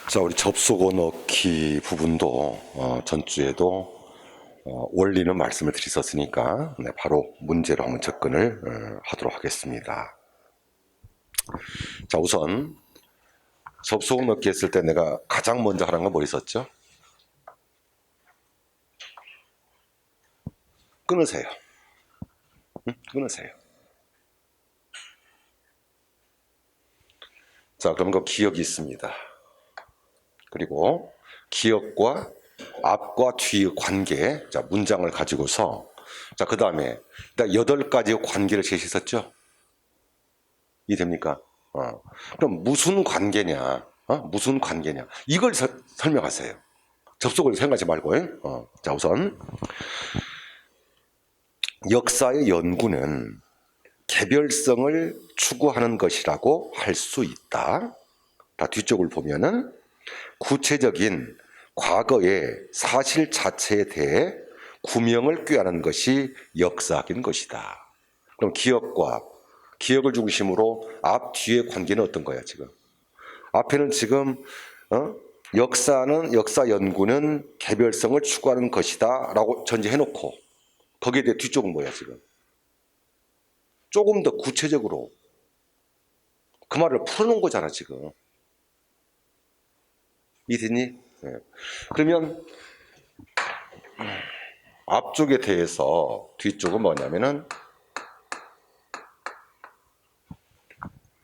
자, 우리 접속어 넣기 부분도 전주에도 원리는 말씀을 드렸었으니까 바로 문제로 한번 접근을 하도록 하겠습니다. 자, 우선 접속어 넣기 했을 때 내가 가장 먼저 하는 건 뭐 있었죠? 끊으세요. 끊으세요. 자, 그럼 그 기억이 있습니다. 그리고 기억과 앞과 뒤의 관계, 자, 문장을 가지고서, 자, 그 다음에 8가지의 관계를 제시했었죠? 이해됩니까? 그럼 무슨 관계냐? 무슨 관계냐? 이걸 설명하세요. 접속을 생각하지 말고. 자, 우선 역사의 연구는 개별성을 추구하는 것이라고 할 수 있다. 다 뒤쪽을 보면은 구체적인 과거의 사실 자체에 대해 구명을 꾀하는 것이 역사학인 것이다. 그럼 기억을 중심으로 앞 뒤의 관계는 어떤 거야 지금? 앞에는 지금 역사 연구는 개별성을 추구하는 것이다라고 전제해놓고 거기에 대해 뒤쪽은 뭐야 지금? 조금 더 구체적으로 그 말을 풀어놓은 거잖아 지금. 이해됐니? 네. 그러면 앞쪽에 대해서 뒤쪽은 뭐냐면은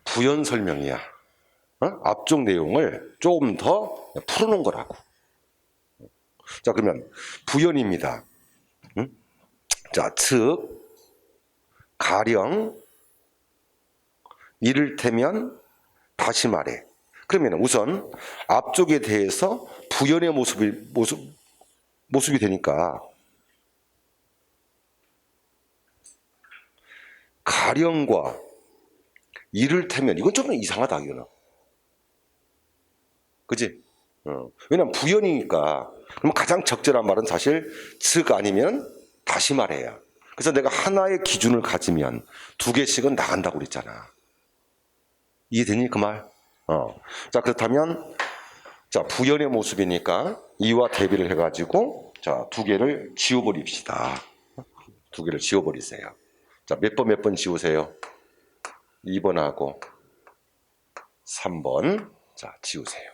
부연 설명이야. 앞쪽 내용을 조금 더 풀어놓은 거라고. 자, 그러면 부연입니다. 자, 즉 가령 이를테면 다시 말해. 그러면 우선 앞쪽에 대해서 부연의 모습이 되니까 가령과 이를테면 이건 좀 이상하다 이거는. 그지? 왜냐면 부연이니까. 그럼 가장 적절한 말은 사실 즉 아니면 다시 말해야. 그래서 내가 하나의 기준을 가지면 2개씩은 나간다고 그랬잖아. 이해되니 그 말? 자, 그렇다면 자, 부연의 모습이니까 이와 대비를 해가지고 자, 2개를 지워버립시다. 2개를 지워버리세요. 자, 몇 번 지우세요? 2번하고 3번. 자, 지우세요.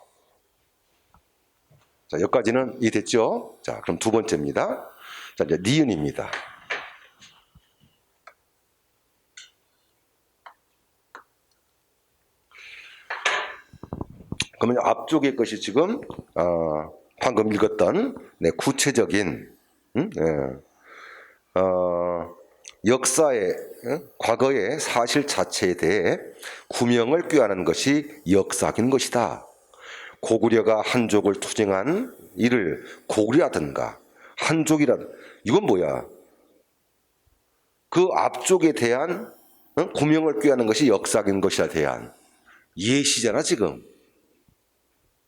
자, 여기까지는 이해됐죠? 자, 그럼 2번째입니다. 자, 이제 니은입니다. 그러면 앞쪽의 것이 지금 방금 읽었던 구체적인 역사의 과거의 사실 자체에 대해 구명을 꾀하는 것이 역사학인 것이다. 고구려가 한족을 투쟁한 이를 고구려라든가 한족이라든 이건 뭐야? 그 앞쪽에 대한 구명을 꾀하는 것이 역사학인 것이라 대한 예시잖아 지금.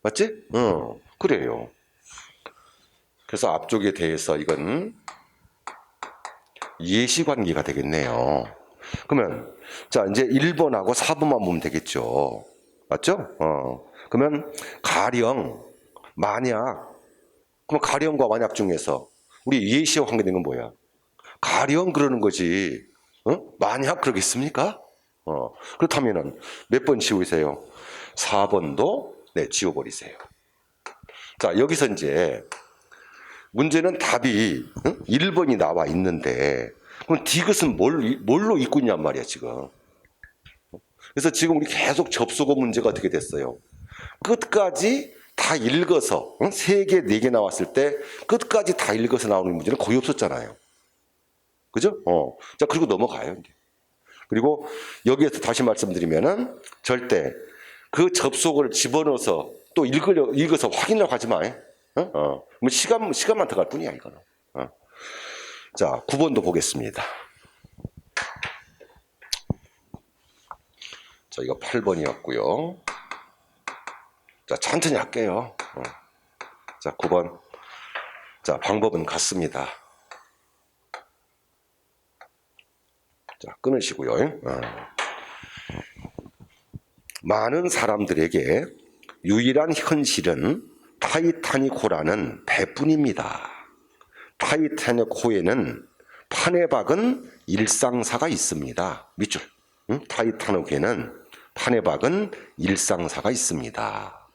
맞지? 그래요. 그래서 앞쪽에 대해서 이건 예시관계가 되겠네요. 그러면 자 이제 1번하고 4번만 보면 되겠죠. 맞죠? 그러면 가령 만약 그럼 가령과 만약 중에서 우리 예시와 관계된 건 뭐야? 가령 그러는 거지. 만약 그러겠습니까? 그렇다면은 몇 번 지우세요? 4번도 지워버리세요. 자, 여기서 이제 문제는 답이 1번이 나와 있는데 그럼 디귿은 뭘로 읽고 있냔 말이야 지금. 그래서 지금 우리 계속 접속어 문제가 어떻게 됐어요? 끝까지 다 읽어서 3개, 4개 나왔을 때 끝까지 다 읽어서 나오는 문제는 거의 없었잖아요. 그죠? 자, 그리고 넘어가요. 이제. 그리고 여기에서 다시 말씀드리면은 절대 그 접속어를 집어넣어서 또 읽어서 확인하려고 하지 마. 뭐 시간만 더 갈 뿐이야, 이거는. 자, 9번도 보겠습니다. 자, 이거 8번이었고요. 자, 천천히 할게요. 자, 9번. 자, 방법은 같습니다. 자, 끊으시고요. 많은 사람들에게 유일한 현실은 타이타닉호라는 배뿐입니다. 타이타닉호에는 판에 박은 일상사가 있습니다. 밑줄. 타이타닉호에는 판에 박은 일상사가 있습니다.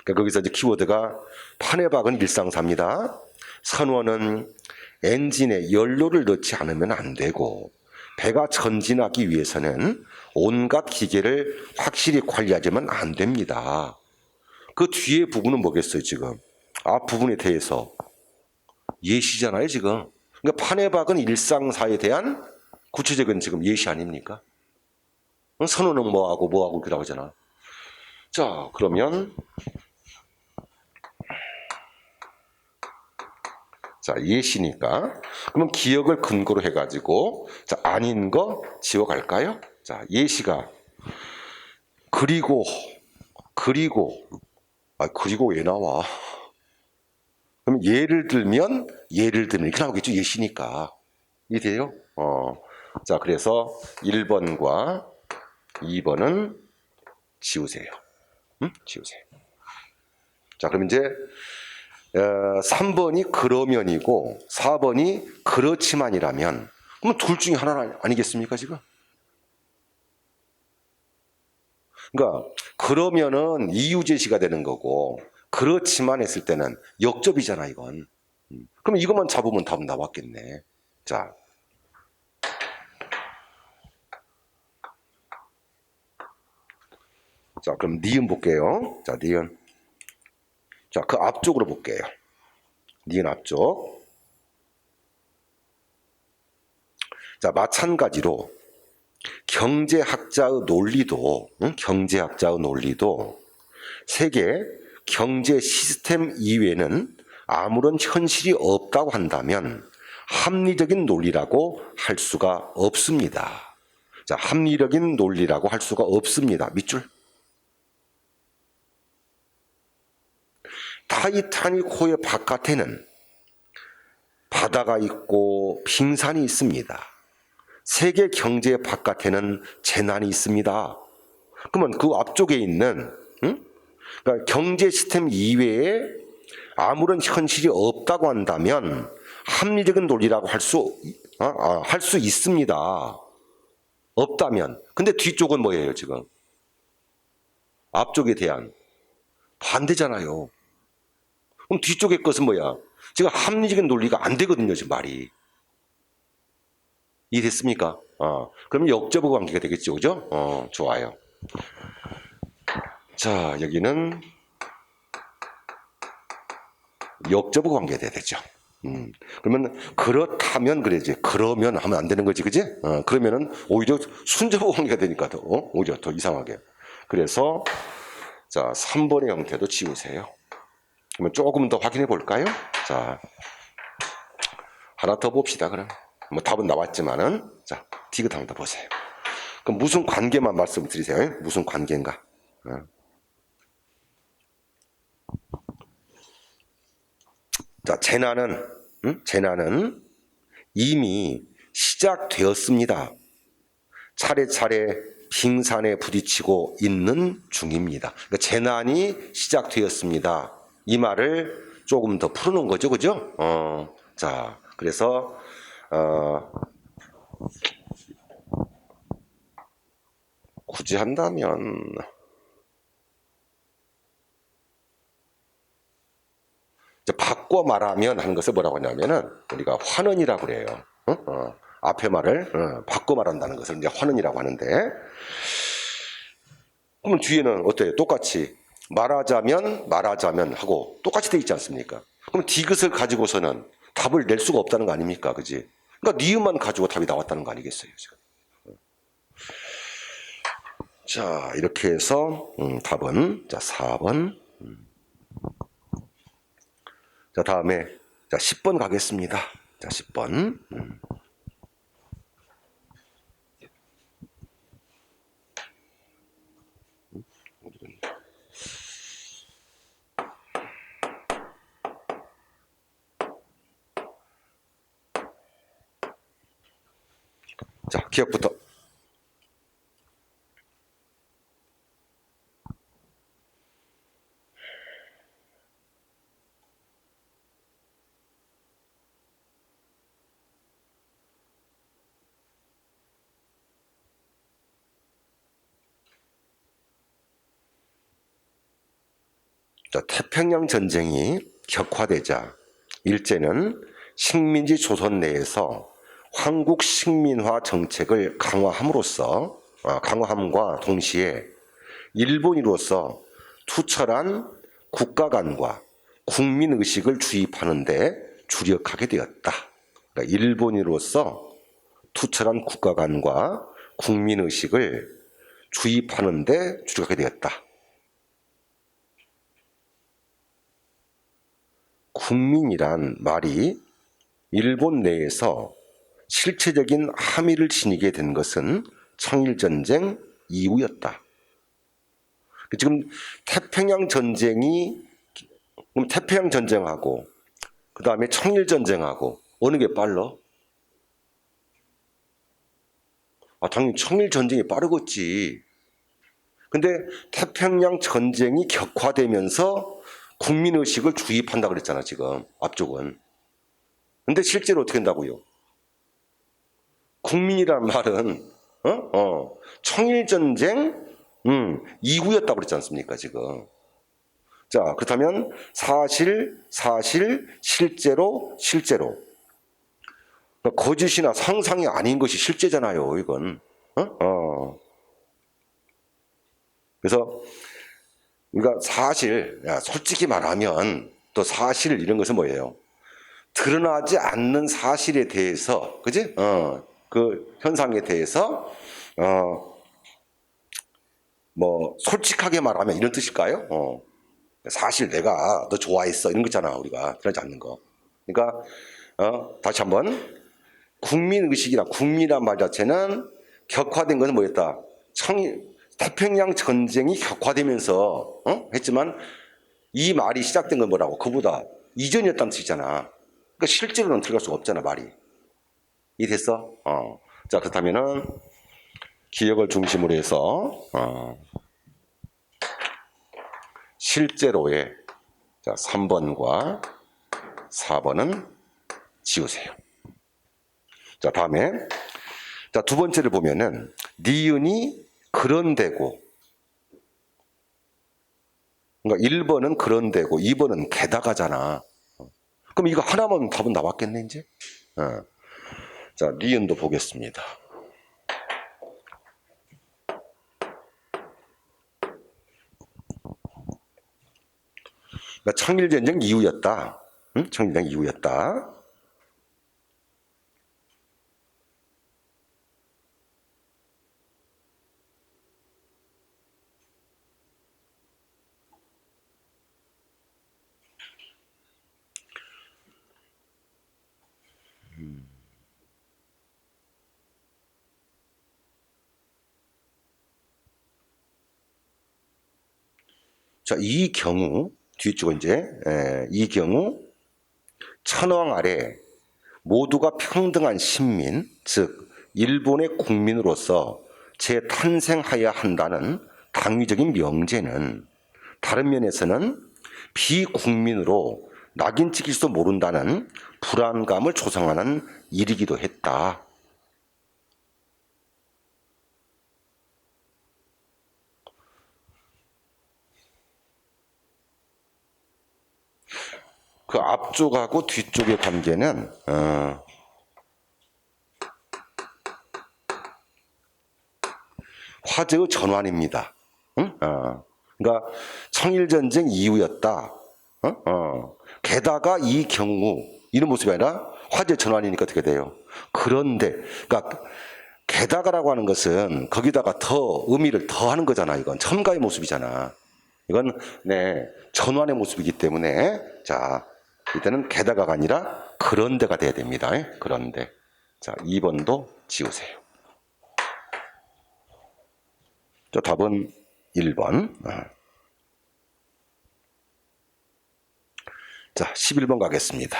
그러니까 거기서 이제 키워드가 판에 박은 일상사입니다. 선원은 엔진에 연료를 넣지 않으면 안 되고, 배가 전진하기 위해서는 온갖 기계를 확실히 관리하지만 안 됩니다. 그 뒤에 부분은 뭐겠어요, 지금? 앞 부분에 대해서 예시잖아요, 지금. 그러니까 판에 박은 일상사에 대한 구체적인 지금 예시 아닙니까? 선언은 뭐하고 그러고 하잖아. 자, 그러면 자, 예시니까. 그러면 기억을 근거로 해가지고 자, 아닌 거 지워갈까요? 자, 예시가 그리고 왜 나와? 그럼 예를 들면 이렇게 나오겠죠. 예시니까. 이해돼요? 자, 그래서 1번과 2번은 지우세요. 지우세요. 자, 그럼 이제 3번이 그러면이고 4번이 그렇지만이라면, 그럼 둘 중에 하나 아니겠습니까, 지금? 그러니까 그러면은 이유 제시가 되는 거고, 그렇지만 했을 때는 역접이잖아, 이건. 그럼 이것만 잡으면 답은 나왔겠네. 자, 그럼 니은 볼게요. 자, 니은. 자, 그 앞쪽으로 볼게요. 니은 앞쪽. 자, 마찬가지로 경제학자의 논리도 세계 경제 시스템 이외에는 아무런 현실이 없다고 한다면 합리적인 논리라고 할 수가 없습니다. 자, 합리적인 논리라고 할 수가 없습니다. 밑줄. 타이타닉호의 바깥에는 바다가 있고 빙산이 있습니다. 세계 경제 바깥에는 재난이 있습니다. 그러면 그 앞쪽에 있는 그러니까 경제 시스템 이외에 아무런 현실이 없다고 한다면 합리적인 논리라고 할 수 있습니다. 없다면. 근데 뒤쪽은 뭐예요, 지금? 앞쪽에 대한 반대잖아요. 그럼 뒤쪽의 것은 뭐야? 지금 합리적인 논리가 안 되거든요, 지금 말이. 이해됐습니까? 그럼 역접의 관계가 되겠죠, 그죠? 좋아요. 자, 여기는 역접의 관계가 돼야 되죠. 그러면 그렇다면 그래야지. 그러면 하면 안 되는 거지, 그지? 그러면은 오히려 순접의 관계가 되니까 오히려 더 이상하게. 그래서 자, 3번의 형태도 지우세요. 그러면 조금 더 확인해 볼까요? 자, 하나 더 봅시다. 그럼 뭐 답은 나왔지만은 자, 디귿 한번 더 보세요. 그럼 무슨 관계만 말씀드리세요. 무슨 관계인가? 자, 재난은 이미 시작되었습니다. 차례차례 빙산에 부딪히고 있는 중입니다. 그러니까 재난이 시작되었습니다. 이 말을 조금 더 풀어놓은 거죠, 그죠? 자, 그래서 굳이 한다면 바꿔 말하면 하는 것을 뭐라고 하냐면은 우리가 환원이라고 그래요. 앞에 말을 바꿔 말한다는 것을 이제 환원이라고 하는데, 그러면 뒤에는 어때요? 똑같이 말하자면 하고 똑같이 돼 있지 않습니까? 그럼 디귿을 가지고서는 답을 낼 수가 없다는 거 아닙니까? 그지? 그러니까 니은만 가지고 답이 나왔다는 거 아니겠어요? 지금. 자, 이렇게 해서 답은 자 4번. 자, 다음에 자 10번 가겠습니다. 자, 10번. 자, 기억부터. 자, 태평양 전쟁이 격화되자 일제는 식민지 조선 내에서 황국 식민화 정책을 강화함과 동시에 일본인으로서 투철한 국가 간과 국민 의식을 주입하는 데 주력하게 되었다. 그러니까 일본인으로서 투철한 국가 간과 국민 의식을 주입하는 데 주력하게 되었다. 국민이란 말이 일본 내에서 실체적인 함의를 지니게 된 것은 청일전쟁 이후였다. 지금 태평양 전쟁하고 그 다음에 청일전쟁하고 어느 게 빨라? 당연히 청일전쟁이 빠르겠지. 근데 태평양 전쟁이 격화되면서 국민의식을 주입한다 그랬잖아, 지금 앞쪽은. 근데 실제로 어떻게 된다고요? 국민이란 말은 청일전쟁 이후였다고 그랬지 않습니까, 지금. 자, 그렇다면 사실, 실제로. 거짓이나 상상이 아닌 것이 실제잖아요, 이건. 그래서 우리가 솔직히 말하면 또 사실 이런 것은 뭐예요? 드러나지 않는 사실에 대해서, 그지? 그 현상에 대해서 뭐 솔직하게 말하면 이런 뜻일까요? 사실 내가 너 좋아했어 이런 거 있잖아, 우리가 드러나지 않는 거. 그러니까 다시 한번 국민의식이나 국민이란 말 자체는 격화된 것은 뭐였다? 태평양 전쟁이 격화되면서 했지만 이 말이 시작된 건 뭐라고? 그보다 이전이었다는 뜻이잖아. 그러니까 실제로는 들어갈 수가 없잖아, 말이. 이해됐어? 자, 그렇다면은 기억을 중심으로 해서 실제로의 3번과 4번은 지우세요. 자, 다음에 두 번째를 보면은 니은이 그런데고, 그러니까 1번은 그런데고 2번은 게다가잖아. 그럼 이거 하나만 답은 나왔겠네, 이제? 자, 니은도 보겠습니다. 그러니까 청일전쟁 이후였다. 청일전쟁 이후였다. 자, 이 경우 뒤쪽은 이 경우 천황 아래 모두가 평등한 신민, 즉 일본의 국민으로서 재탄생하여야 한다는 당위적인 명제는 다른 면에서는 비국민으로 낙인 찍힐지도 모른다는 불안감을 조성하는 일이기도 했다. 그 앞쪽하고 뒤쪽의 관계는 화제의 전환입니다. 그러니까 청일전쟁 이후였다. 게다가 이 경우 이런 모습이 아니라 화제 전환이니까 어떻게 돼요? 그런데 그러니까 게다가라고 하는 것은 거기다가 더 의미를 더하는 거잖아. 이건 첨가의 모습이잖아. 이건 전환의 모습이기 때문에 자, 이때는 게다가가 아니라 그런데가 돼야 됩니다. 그런데. 자, 2번도 지우세요. 자, 답은 1번. 자, 11번 가겠습니다.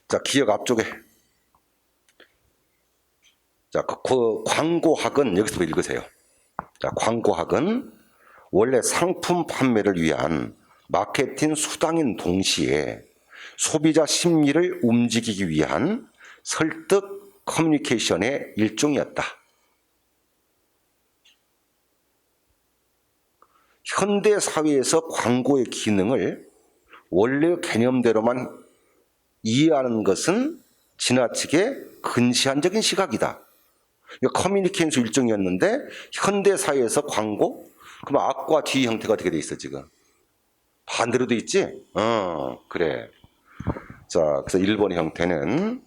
자, 기억 앞쪽에. 자, 그 광고학은 여기서부터 읽으세요. 자, 광고학은 원래 상품 판매를 위한 마케팅 수단인 동시에 소비자 심리를 움직이기 위한 설득 커뮤니케이션의 일종이었다. 현대 사회에서 광고의 기능을 원래 개념대로만 이해하는 것은 지나치게 근시안적인 시각이다. 커뮤니케이션 일종이었는데 현대 사회에서 광고? 그럼 앞과 뒤 형태가 어떻게 돼 있어 지금? 반대로 돼 있지? 그래. 자, 그래서 1번의 형태는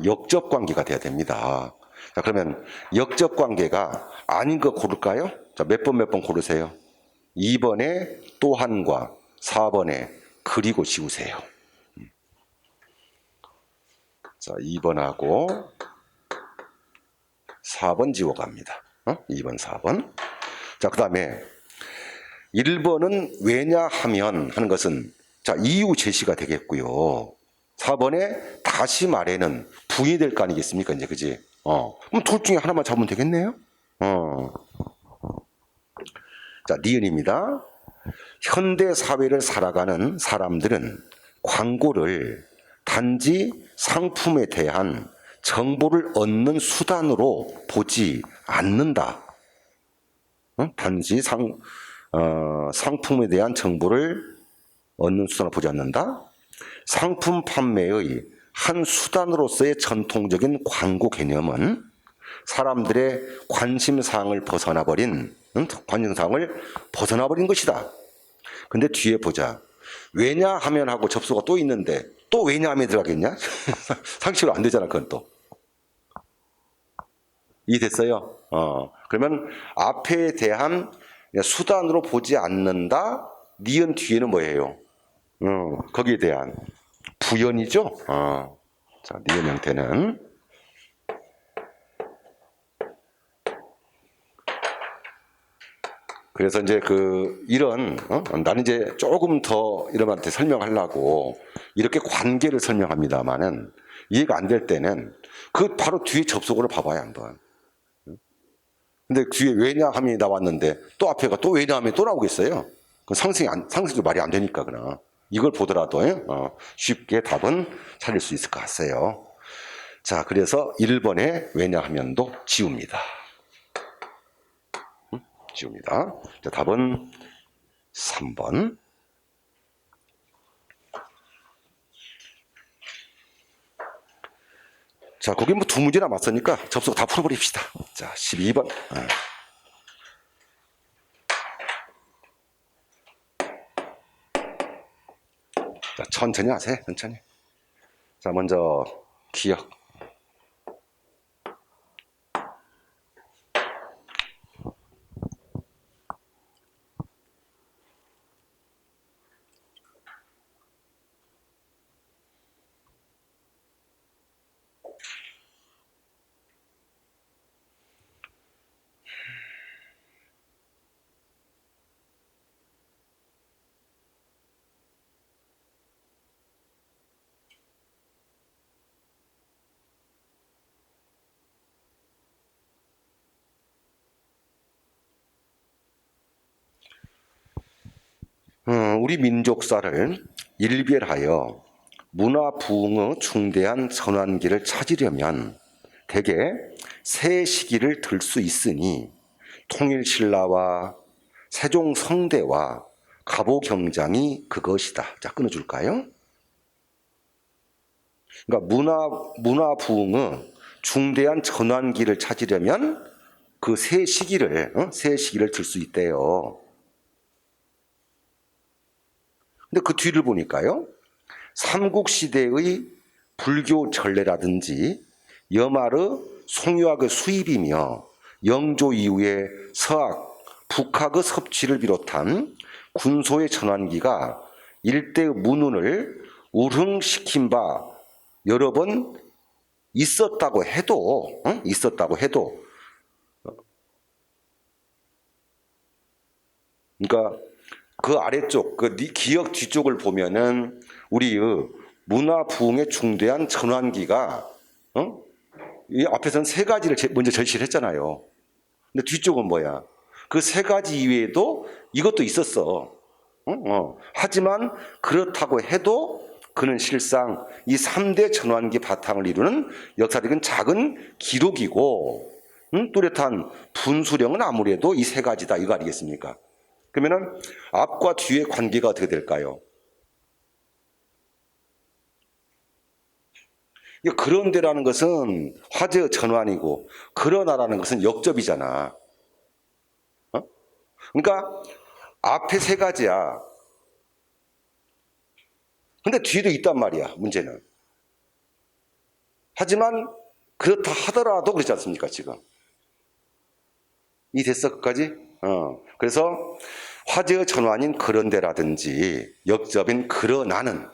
역접 관계가 돼야 됩니다. 자, 그러면 역접 관계가 아닌 거 고를까요? 자, 몇 번 고르세요? 2번에 또한과 4번에 그리고 지우세요. 자, 2번하고 4번 지워갑니다. 2번, 4번. 자, 그 다음에 1번은 왜냐하면 하는 것은 자, 이유 제시가 되겠고요. 4번에 다시 말해는 부인이 될 거 아니겠습니까? 이제, 그지? 그럼 둘 중에 하나만 잡으면 되겠네요? 자, 니은입니다. 현대 사회를 살아가는 사람들은 광고를 단지 상품에 대한 정보를 얻는 수단으로 보지 않는다. 단지 상품에 대한 정보를 얻는 수단으로 보지 않는다. 상품 판매의 한 수단으로서의 전통적인 광고 개념은 사람들의 관심사항을 벗어나버린 것이다. 근데 뒤에 보자. 왜냐하면 하고 접수가 또 있는데 또 왜냐하면 들어가겠냐? 상식으로 안 되잖아, 그건 또. 이해됐어요? 그러면 앞에 대한 수단으로 보지 않는다. 니은 뒤에는 뭐예요? 거기에 대한 부연이죠? 자, 니은 형태는 그래서 이제 나는 이제 조금 더 여러분한테 설명하려고 이렇게 관계를 설명합니다만은 이해가 안 될 때는 그 바로 뒤에 접속어를 봐봐요, 한번. 근데 뒤에 왜냐함이 나왔는데 또 앞에가 또 왜냐함이 또 나오겠어요? 그 상승이 말이 안 되니까, 그냥. 이걸 보더라도 쉽게 답은 찾을 수 있을 것 같아요. 자, 그래서 1번에 왜냐하면도 지웁니다. 지웁니다. 자, 답은 3번. 자, 거기 뭐 두 문제 남았으니까 접속 다 풀어버립시다. 자, 12번. 자, 천천히 하세요. 천천히. 자, 먼저 기억. 우리 민족사를 일별하여 문화 부흥의 중대한 전환기를 찾으려면 대개 세 시기를 들 수 있으니 통일신라와 세종성대와 갑오경장이 그것이다. 자, 끊어줄까요? 그러니까 문화 부흥의 중대한 전환기를 찾으려면 그 세 시기를 들 수 있대요. 근데 그 뒤를 보니까요. 삼국시대의 불교 전례라든지 여말의 송유학의 수입이며 영조 이후의 서학, 북학의 섭취를 비롯한 군소의 전환기가 일대의 문운을 우흥시킨 바 여러 번 있었다고 해도 그러니까 그 아래쪽, 그 기억 뒤쪽을 보면은 우리의 문화 부흥의 중대한 전환기가 이 앞에서는 세 가지를 먼저 절실했잖아요. 근데 뒤쪽은 뭐야? 그 세 가지 이외에도 이것도 있었어. 하지만 그렇다고 해도 그는 실상 이 3대 전환기 바탕을 이루는 역사적인 작은 기록이고, 뚜렷한 분수령은 아무래도 이 세 가지다, 이거 아니겠습니까? 그러면은 앞과 뒤의 관계가 어떻게 될까요? 그런데라는 것은 화제의 전환이고, 그러나라는 것은 역접이잖아. 그러니까 앞에 세 가지야. 근데 뒤에도 있단 말이야, 문제는. 하지만 그렇다 하더라도 그렇지 않습니까, 지금? 이 됐어, 끝까지? 그래서 화제의 전환인 그런데라든지 역접인 그러나는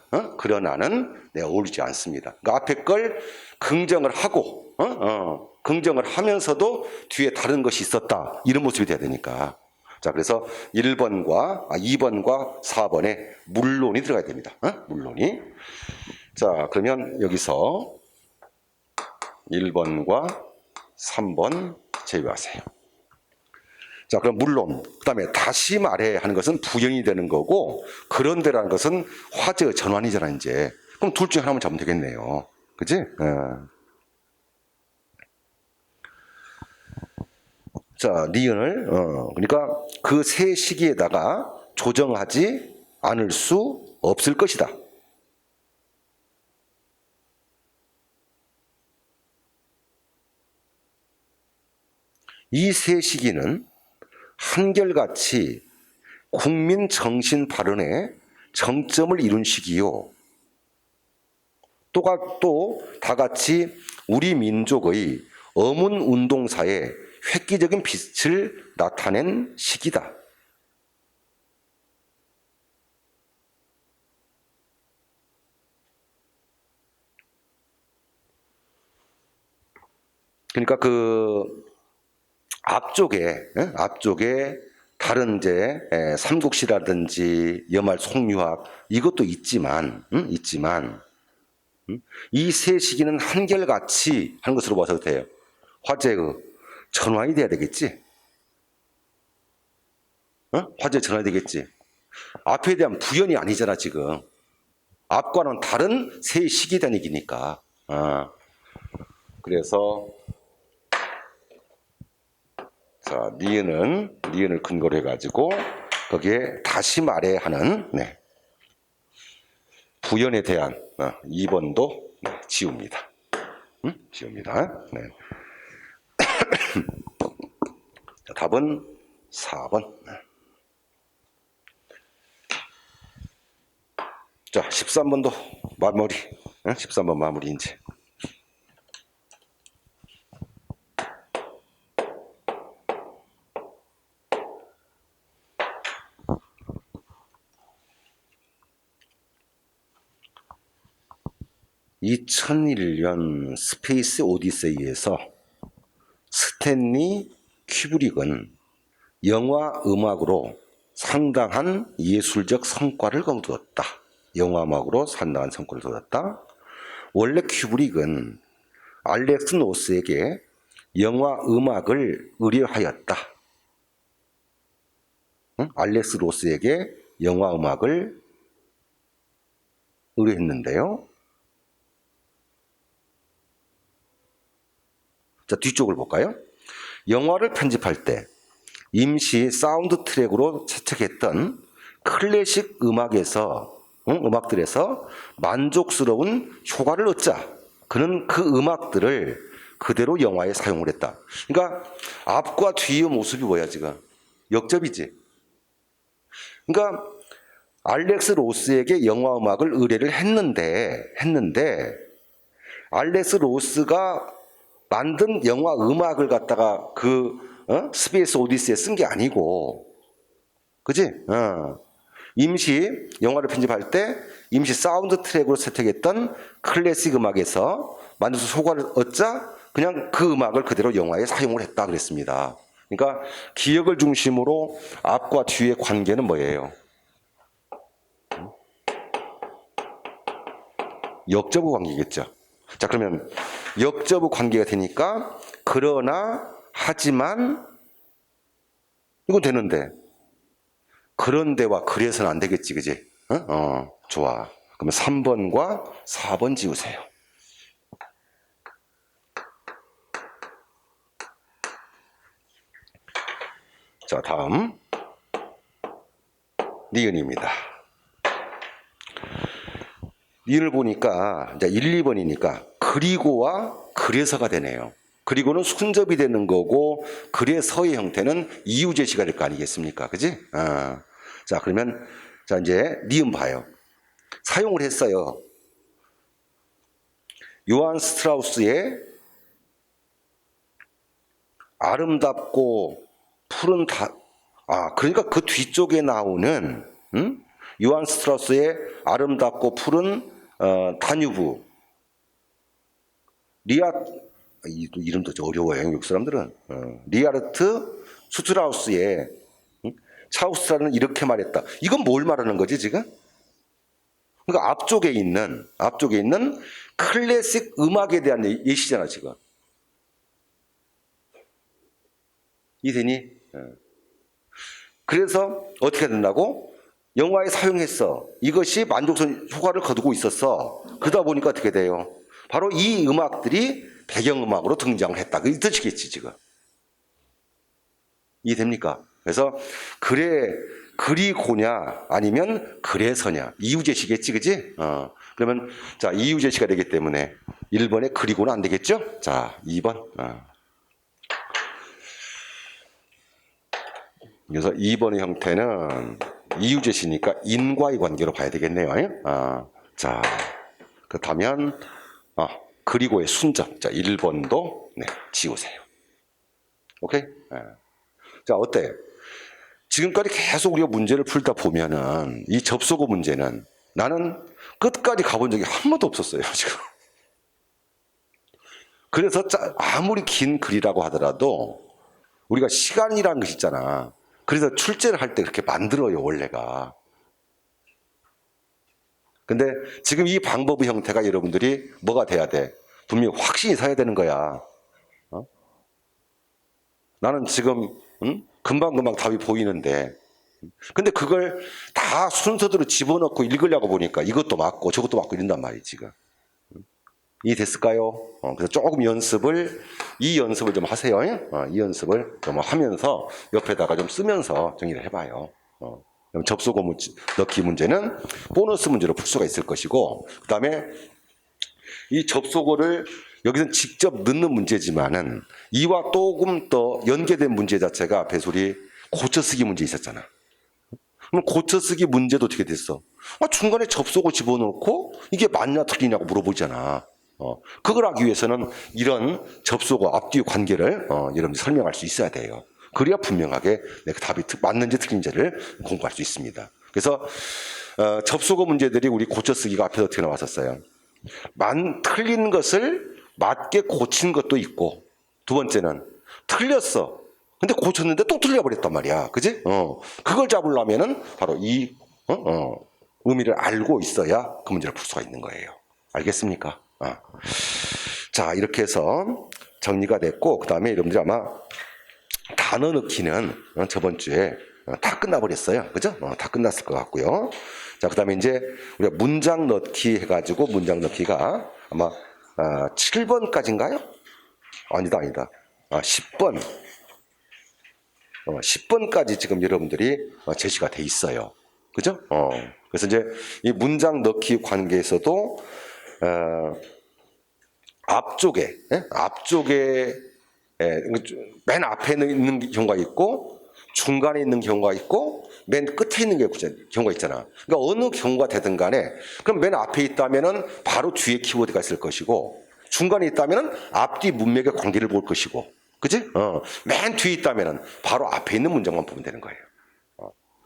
내가 어울리지 않습니다. 그러니까 앞에 걸 긍정을 하고, 긍정을 하면서도 뒤에 다른 것이 있었다, 이런 모습이 돼야 되니까. 자, 그래서 2번과 4번에 물론이 들어가야 됩니다. 물론이. 자, 그러면 여기서 1번과 3번 제외하세요. 자, 그럼 물론, 그 다음에 다시 말해 하는 것은 부연이 되는 거고, 그런데라는 것은 화제의 전환이잖아, 이제. 그럼 둘 중에 하나만 잡으면 되겠네요. 그치? 자, 니은을, 그러니까 그 세 시기에다가 조정하지 않을 수 없을 것이다. 이 세 시기는 한결같이 국민 정신 발언의 정점을 이룬 시기요. 또 다같이 우리 민족의 어문 운동사에 획기적인 빛을 나타낸 시기다. 그러니까 그 앞쪽에 다른 이제 삼국시라든지 여말 송유학 이것도 있지만 이 세 시기는 한결같이 하는 것으로 봐서 돼요. 화제의 전환이 돼야 되겠지. 화제 전환이 되겠지. 앞에 대한 부연이 아니잖아, 지금. 앞과는 다른 세 시기 단위기니까. 그래서 자, 니은을 근거로 해가지고 거기에 다시 말해 하는 부연에 대한 2번도 지웁니다. 지웁니다. 네. 답은 4번. 자, 13번도 마무리. 13번 마무리 이제. (2001년) 스페이스 오디세이에서 스탠리 큐브릭은 영화 음악으로 상당한 예술적 성과를 거두었다. 영화 음악으로 상당한 성과를 거두었다. 원래 큐브릭은 알렉스 로스에게 영화 음악을 의뢰하였다. 알렉스 로스에게 영화 음악을 의뢰했는데요. 자, 뒤쪽을 볼까요? 영화를 편집할 때 임시 사운드 트랙으로 채택했던 클래식 음악들에서 만족스러운 효과를 얻자. 그는 그 음악들을 그대로 영화에 사용을 했다. 그러니까 앞과 뒤의 모습이 뭐야, 지금? 역접이지. 그러니까 알렉스 로스에게 영화 음악을 의뢰를 했는데 알렉스 로스가 만든 영화 음악을 갖다가 스페이스 오디세이에 쓴 게 아니고, 그지? 임시 영화를 편집할 때 임시 사운드 트랙으로 채택했던 클래식 음악에서 만들어서 효과를 얻자 그냥 그 음악을 그대로 영화에 사용을 했다 그랬습니다. 그러니까 기억을 중심으로 앞과 뒤의 관계는 뭐예요? 역접의 관계겠죠. 자, 그러면 역접의 관계가 되니까 그러나 하지만 이건 되는데. 그런데와 그래서는 안 되겠지, 그지? 좋아. 그러면 3번과 4번 지우세요. 자, 다음. 니은입니다. 니은을 보니까 이제 1, 2번이니까 그리고와 그래서가 되네요. 그리고는 순접이 되는 거고 그래서의 형태는 이유 제시가 될 거 아니겠습니까? 그지? 자, 그러면 자 이제 니은 봐요. 사용을 했어요. 요한 스트라우스의 아름답고 푸른 그러니까 그 뒤쪽에 나오는 요한 스트라우스의 아름답고 푸른 다뉴브 이름도 어려워요. 영국 사람들은. 리하르트 슈트라우스의 차우스라는 이렇게 말했다. 이건 뭘 말하는 거지 지금? 그러니까 앞쪽에 있는 클래식 음악에 대한 예시잖아 지금. 이해되니? 그래서 어떻게 된다고? 영화에 사용했어. 이것이 만족선 효과를 거두고 있었어. 그러다 보니까 어떻게 돼요? 바로 이 음악들이 배경음악으로 등장했다. 그 뜻이겠지 지금. 이해됩니까? 그래서 그리고냐 아니면 그래서냐 이유제시겠지, 그지? 그러면 자 이유제시가 되기 때문에 1번에 그리고는 안 되겠죠? 자 2번. 그래서 2번의 형태는 이유제시니까 인과의 관계로 봐야 되겠네요. 자 그렇다면 그리고의 순접. 자 1번도 지우세요. 오케이? 자 어때? 지금까지 계속 우리가 문제를 풀다 보면은 이 접속어 문제는 나는 끝까지 가본 적이 한 번도 없었어요 지금. 그래서 아무리 긴 글이라고 하더라도 우리가 시간이라는 것이 있잖아. 그래서 출제를 할 때 그렇게 만들어요 원래가. 근데 지금 이 방법의 형태가 여러분들이 뭐가 돼야 돼? 분명히 확신이 사야 되는 거야. 나는 지금 금방금방 답이 보이는데 근데 그걸 다 순서대로 집어넣고 읽으려고 보니까 이것도 맞고 저것도 맞고 이런단 말이지 지금. 이해됐을까요? 그래서 조금 이 연습을 좀 하세요. 이 연습을 좀 하면서 옆에다가 좀 쓰면서 정리를 해봐요. 접속어 넣기 문제는 보너스 문제로 풀 수가 있을 것이고, 그 다음에 이 접속어를 여기서는 직접 넣는 문제지만은 이와 조금 더 연계된 문제 자체가 배소리 고쳐쓰기 문제 있었잖아. 그럼 고쳐쓰기 문제도 어떻게 됐어? 중간에 접속어 집어넣고 이게 맞냐 틀리냐고 물어보잖아. 그걸 하기 위해서는 이런 접속어 앞뒤 관계를 여러분들이 설명할 수 있어야 돼요. 그래야 분명하게 내가 답이 맞는지 틀린지를 공부할 수 있습니다. 그래서 접속어 문제들이 우리 고쳐쓰기가 앞에서 어떻게 나왔었어요? 틀린 것을 맞게 고친 것도 있고, 두 번째는 틀렸어. 근데 고쳤는데 또 틀려버렸단 말이야. 그지? 그걸 잡으려면은 바로 이 의미를 알고 있어야 그 문제를 풀 수가 있는 거예요. 알겠습니까? 자, 이렇게 해서 정리가 됐고, 그 다음에 여러분들이 아마 단어 넣기는 저번 주에 다 끝나버렸어요. 그죠? 다 끝났을 것 같고요. 자, 그 다음에 이제 우리가 문장 넣기 해가지고 문장 넣기가 아마 7번까지인가요? 아니다. 10번. 10번까지 지금 여러분들이 제시가 돼 있어요. 그죠? 그래서 이제 이 문장 넣기 관계에서도 앞쪽에 맨 앞에 있는 경우가 있고 중간에 있는 경우가 있고 맨 끝에 있는 경우가 있잖아. 그러니까 어느 경우가 되든 간에 그럼 맨 앞에 있다면은 바로 뒤에 키워드가 있을 것이고 중간에 있다면은 앞뒤 문맥의 관계를 볼 것이고, 그지? 맨 뒤에 있다면은 바로 앞에 있는 문장만 보면 되는 거예요.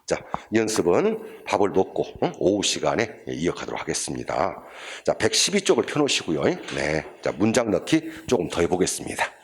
자, 연습은 밥을 먹고 오후 시간에 이어가도록 하겠습니다. 자, 112쪽을 펴놓으시고요. 네, 자 문장 넣기 조금 더 해보겠습니다.